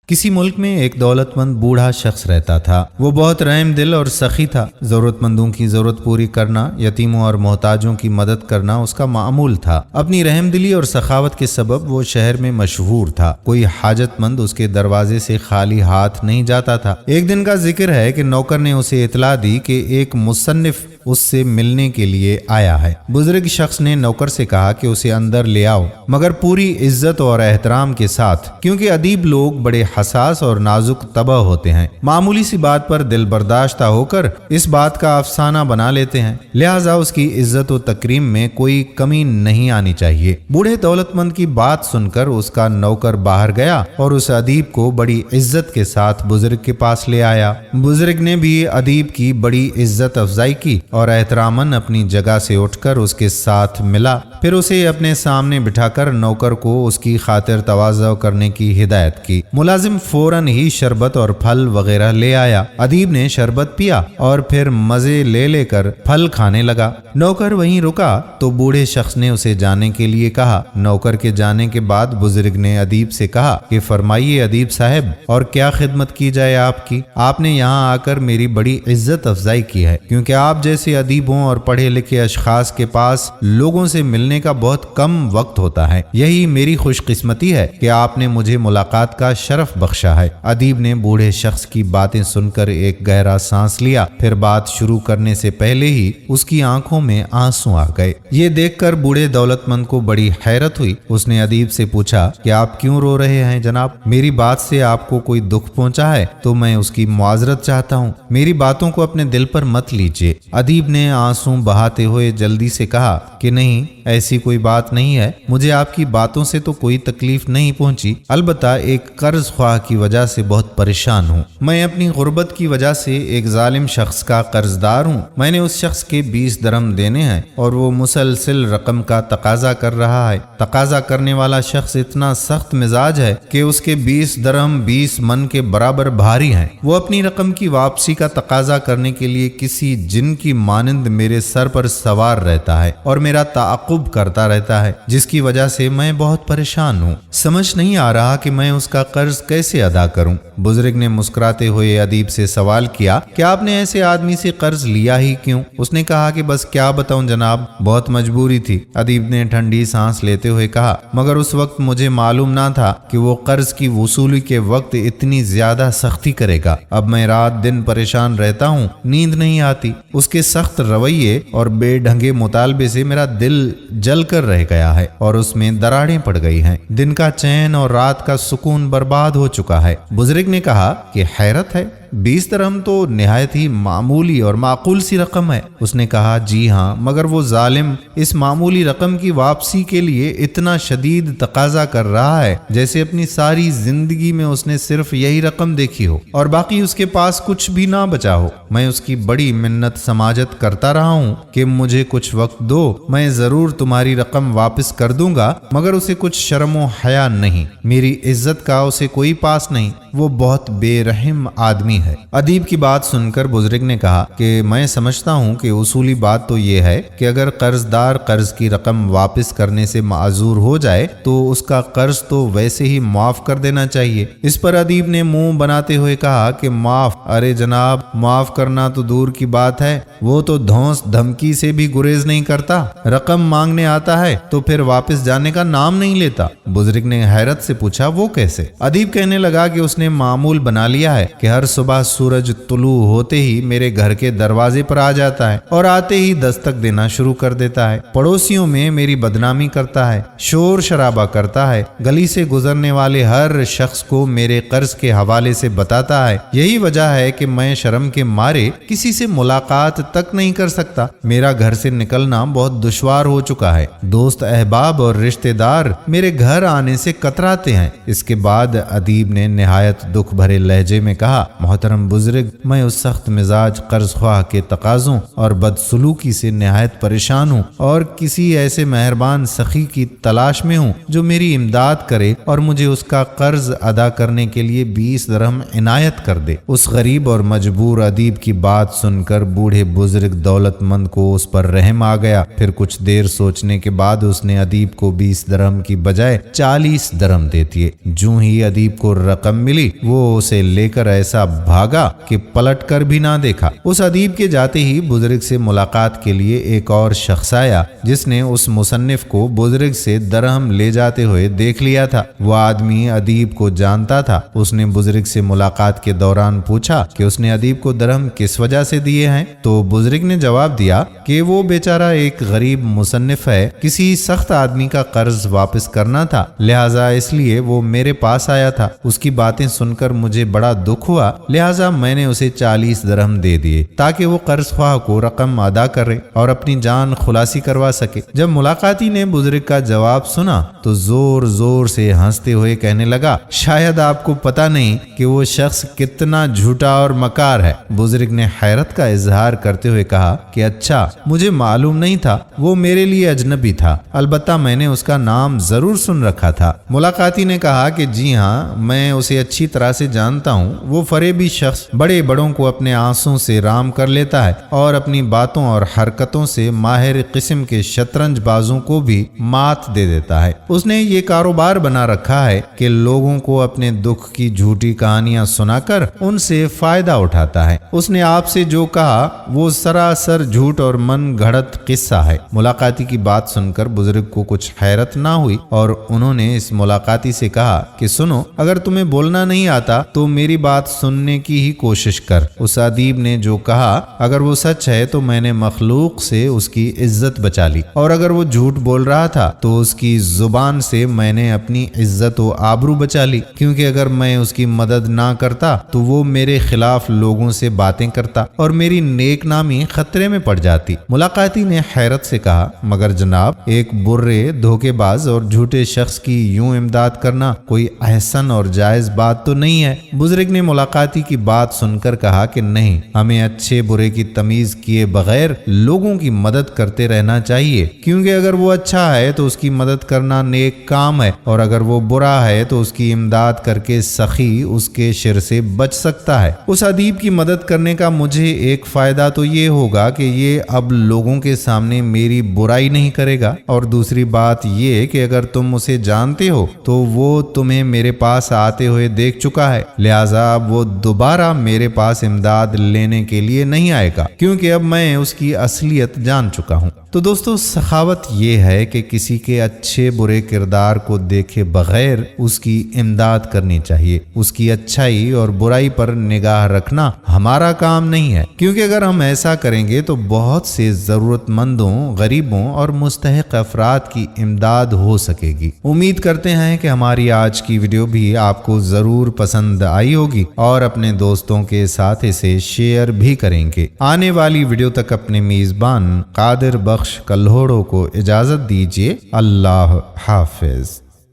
किसी मुल्क में एक दौलतमंद बूढ़ा शख्स रहता था। वो बहुत रहम दिल और सखी था। जरूरतमंदों की जरूरत पूरी करना, यतीमों और मोहताजों की मदद करना उसका मामूल था। अपनी रहमदिली और सखावत के सबब वो शहर में मशहूर था। कोई हाजतमंद उसके दरवाजे से खाली हाथ नहीं जाता था। एक दिन का जिक्र है कि नौकर ने उसे इतला दी कि एक मुसन्निफ उससे मिलने के लिए आया है। बुजुर्ग शख्स ने नौकर से कहा कि उसे अंदर ले आओ, मगर पूरी इज्जत और एहतराम के साथ, क्योंकि अदीब लोग बड़े हसास और नाजुक तबा होते हैं। मामूली सी बात पर दिल बर्दाश्ता होकर इस बात का अफसाना बना लेते हैं। लिहाजा उसकी इज्जत और तकरीम में कोई कमी नहीं आनी चाहिए। बूढ़े दौलतमंद की बात सुनकर उसका नौकर बाहर गया और उस अदीब को बड़ी इज्जत के साथ बुजुर्ग के पास ले आया। बुजुर्ग ने भी अदीब की बड़ी इज्जत अफजाई की और एहतरामन अपनी जगह से उठकर उसके साथ मिला। फिर उसे अपने सामने बिठाकर नौकर को उसकी खातिर तवाज़ो करने की हिदायत की। मुलाजिम फौरन ही शरबत और फल वगैरह ले आया। अदीब ने शरबत पिया और फिर मजे ले लेकर फल खाने लगा। नौकर वहीं रुका तो बूढ़े शख्स ने उसे जाने के लिए कहा। नौकर के जाने के बाद बुजुर्ग ने अदीब से कहा कि फरमाइए अदीब साहब, और क्या खिदमत की जाए आपकी। आपने यहाँ आकर मेरी बड़ी इज्जत अफजाई की है, क्योंकि आप जैसे अदीबों और पढ़े लिखे अशखास के पास लोगों से मिलने का बहुत कम वक्त होता है। यही मेरी खुशकिस्मती है कि आपने मुझे मुलाकात का शरफ बख्शा है। अदीब ने बूढ़े शख्स की बातें सुनकर एक गहरा सांस लिया। फिर बात शुरू करने से पहले ही उसकी आंखों में आंसू आ गए। ये देखकर बूढ़े दौलतमंद को बड़ी हैरत हुई। उसने अदीब से पूछा कि आप क्यों रो रहे हैं जनाब? मेरी बात से आपको कोई दुख पहुंचा है तो मैं उसकी मुआजरत चाहता हूँ। मेरी बातों को अपने दिल पर मत लीजिए। अदीब ने आंसू बहाते हुए जल्दी से कहा कि नहीं, ऐसी कोई बात नहीं है। मुझे आपकी बातों से तो कोई तकलीफ नहीं पहुंची, अलबत्ता एक कर्ज ख्वाह की वजह से बहुत परेशान हूँ। मैं अपनी गुर्बत की वजह से एक जालिम शख्स का कर्जदार हूँ। मैंने उस शख्स के 20 दरम देने हैं और वो मुसलसिल रकम का तकाजा कर रहा है। तकाजा करने वाला शख्स इतना सख्त मिजाज है कि उसके 20 दरम 20 मन के बराबर भारी हैं। वो अपनी रकम की वापसी का तकाजा करने के लिए किसी जिन की मानंद मेरे सर पर सवार रहता है और मेरा ताक़ुब करता रहता है, जिसकी वजह से मैं बहुत परेशान हूँ। समझ नहीं आ रहा कि मैं उसका कर्ज कैसे अदा करूँ। बुजुर्ग ने मुस्कुराते हुए अदीब से सवाल किया कि आपने ऐसे आदमी से कर्ज लिया ही क्यों? उसने कहा कि बस क्या बताऊं जनाब, बहुत मजबूरी थी। अदीब ने ठंडी सांस लेते हुए कहा, मगर उस वक्त मुझे मालूम ना था कि वो कर्ज की वसूली के वक्त इतनी ज्यादा सख्ती करेगा। अब मैं रात दिन परेशान रहता हूँ, नींद नहीं आती। उसके सख्त रवैये और बेढंगे मुतालबे से मेरा दिल जल कर रह गया है और उसमें दरारें पड़ गई हैं। दिन का चैन और रात का सुकून बर्बाद हो चुका है। बुजुर्ग ने कहा कि हैरत है, 20 दरहम तो निहायत ही मामूली और माकूल सी रकम है। उसने कहा, जी हाँ, मगर वो जालिम इस मामूली रकम की वापसी के लिए इतना शदीद तकाजा कर रहा है जैसे अपनी सारी जिंदगी में उसने सिर्फ यही रकम देखी हो और बाकी उसके पास कुछ भी ना बचा हो। मैं उसकी बड़ी मिन्नत समाजत करता रहा हूँ कि मुझे कुछ वक्त दो, मैं जरूर तुम्हारी रकम वापस कर दूंगा, मगर उसे कुछ शर्म व हया नहीं। मेरी इज्जत का उसे कोई पास नहीं। वो बहुत बेरहम आदमी है। अदीब की बात सुनकर बुजुर्ग ने कहा कि मैं समझता हूँ कि उसूली बात तो ये है कि अगर कर्जदार कर्ज की रकम वापस करने से माजूर हो जाए तो उसका कर्ज तो वैसे ही माफ कर देना चाहिए। इस पर अदीब ने मुंह बनाते हुए कहा कि माफ? अरे जनाब, माफ करना तो दूर की बात है, वो तो धौंस धमकी से भी गुरेज नहीं करता। रकम मांगने आता है तो फिर वापस जाने का नाम नहीं लेता। बुजुर्ग ने हैरत से पूछा, वो कैसे? अदीब कहने लगा कि उसने मामूल बना लिया है कि हर सुबह सूरज तुलू होते ही मेरे घर के दरवाजे पर आ जाता है और आते ही दस्तक देना शुरू कर देता है। पड़ोसियों में मेरी बदनामी करता है, शोर शराबा करता है, गली से गुजरने वाले हर शख्स को मेरे कर्ज के हवाले से बताता है। यही वजह है कि मैं शर्म के मारे किसी से मुलाकात तक नहीं कर सकता। मेरा घर से निकलना बहुत दुश्वार हो चुका है। दोस्त अहबाब और रिश्तेदार मेरे घर आने से कतराते हैं। इसके बाद अदीब ने निहायत दुख भरे लहजे में कहा, मोहतरम बुजुर्ग, मैं उस सख्त मिजाज कर्ज ख्वाह के तकाजों और बदसलूकी से निहायत परेशान हूँ और किसी ऐसे मेहरबान सखी की तलाश में हूँ जो मेरी इमदाद करे और मुझे उसका कर्ज अदा करने के लिए 20 दरहम इनायत कर दे। उस गरीब और मजबूर अदीब की बात सुनकर बूढ़े बुजुर्ग दौलतमंद को उस पर रहम आ गया। फिर कुछ देर सोचने के बाद उसने अदीब को 20 दरहम की बजाय 40 दरहम दे दिए। जूं ही अदीब को रकम मिली मिली वो उसे लेकर ऐसा भागा कि पलट कर भी ना देखा। उस अदीब के जाते ही बुजुर्ग से मुलाकात के लिए एक और शख्स आया जिसने उस मुसन्निफ को बुजुर्ग से दरहम ले जाते हुए देख लिया था। वो आदमी अदीब को जानता था। उसने बुजुर्ग से मुलाकात के दौरान पूछा कि उसने अदीब को दरहम किस वजह से दिए हैं, तो बुजुर्ग ने जवाब दिया कि वो बेचारा एक गरीब मुसन्निफ है, किसी सख्त आदमी का कर्ज वापस करना था, लिहाजा इसलिए वो मेरे पास आया था। उसकी बातें सुनकर मुझे बड़ा दुख हुआ, लिहाजा मैंने उसे 40 दरहम दे दिए ताकि वो कर्ज ख्वाह को रकम अदा करे और अपनी जान खुलासी करवा सके। जब मुलाकाती ने बुजुर्ग का जवाब सुना तो जोर जोर से हंसते हुए कहने लगा, शायद आपको पता नहीं कि वो शख्स कितना झूठा और मकार है। बुजुर्ग ने हैरत का इजहार करते हुए कहा कि अच्छा, मुझे मालूम नहीं था, वो मेरे लिए अजनबी था, अलबत्ता मैंने उसका नाम जरूर सुन रखा था। मुलाकाती ने कहा कि जी हाँ, मैं उसे अच्छी तरह से जानता हूँ। वो फरेबी शख्स बड़े बड़ों को अपने आंसुओं से राम कर लेता है और अपनी बातों और हरकतों से माहिर किस्म के शतरंज बाजों को भी मात दे देता है। उसने ये कारोबार बना रखा है कि लोगों को अपने दुख की झूठी कहानियां सुनाकर उनसे फायदा उठाता है। उसने आपसे जो कहा वो सरासर झूठ और मन घड़त किस्सा है। मुलाकाती की बात सुनकर बुजुर्ग को कुछ हैरत ना हुई और उन्होंने इस मुलाकाती से कहा कि सुनो, अगर तुम्हें बोलना नहीं आता तो मेरी बात सुनने की ही कोशिश कर। उस अदीब ने जो कहा अगर वो सच है तो मैंने मखलूक से उसकी इज्जत बचा ली, और अगर वो झूठ बोल रहा था तो उसकी जुबान से मैंने अपनी इज्जत व आबरू बचा ली, क्योंकि अगर मैं उसकी मदद ना करता तो वो मेरे खिलाफ लोगों से बातें करता और मेरी नेक नामी खतरे में पड़ जाती। मुलाकाती ने हैरत से कहा, मगर जनाब, एक बुर्रे, धोखेबाज और झूठे शख्स की यूं इमदाद करना कोई अहसन और जायज बात तो नहीं है। बुजुर्ग ने मुलाकाती की बात सुनकर कहा कि नहीं, हमें अच्छे बुरे की तमीज किए बगैर लोगों की मदद करते रहना चाहिए, क्योंकि अगर वो अच्छा है तो उसकी मदद करना नेक काम है, और अगर वो बुरा है तो उसकी इमदाद करके सखी उसके शिर से बच सकता है। उस अदीब की मदद करने का मुझे एक फायदा तो ये होगा कि ये अब लोगों के सामने मेरी बुराई नहीं करेगा, और दूसरी बात ये कि अगर तुम उसे जानते हो तो वो तुम्हें मेरे पास आते हुए देख चुका है, लिहाजा अब वो दोबारा मेरे पास इमदाद लेने के लिए नहीं आएगा, क्योंकि अब मैं उसकी असलियत जान चुका हूँ। तो दोस्तों, सखावत ये है कि किसी के अच्छे बुरे किरदार को देखे बगैर उसकी इमदाद करनी चाहिए। उसकी अच्छाई और बुराई पर निगाह रखना हमारा काम नहीं है, क्योंकि अगर हम ऐसा करेंगे तो बहुत से जरूरतमंदों, गरीबों और मुस्तहिक अफराद की इमदाद हो सकेगी। उम्मीद करते हैं कि हमारी आज की वीडियो भी आपको जरूर पसंद आई होगी और अपने दोस्तों के साथ इसे शेयर भी करेंगे। आने वाली वीडियो तक अपने मेजबान कादिर बख्श कल्होड़ो को इजाजत दीजिए। अल्लाह हाफिज।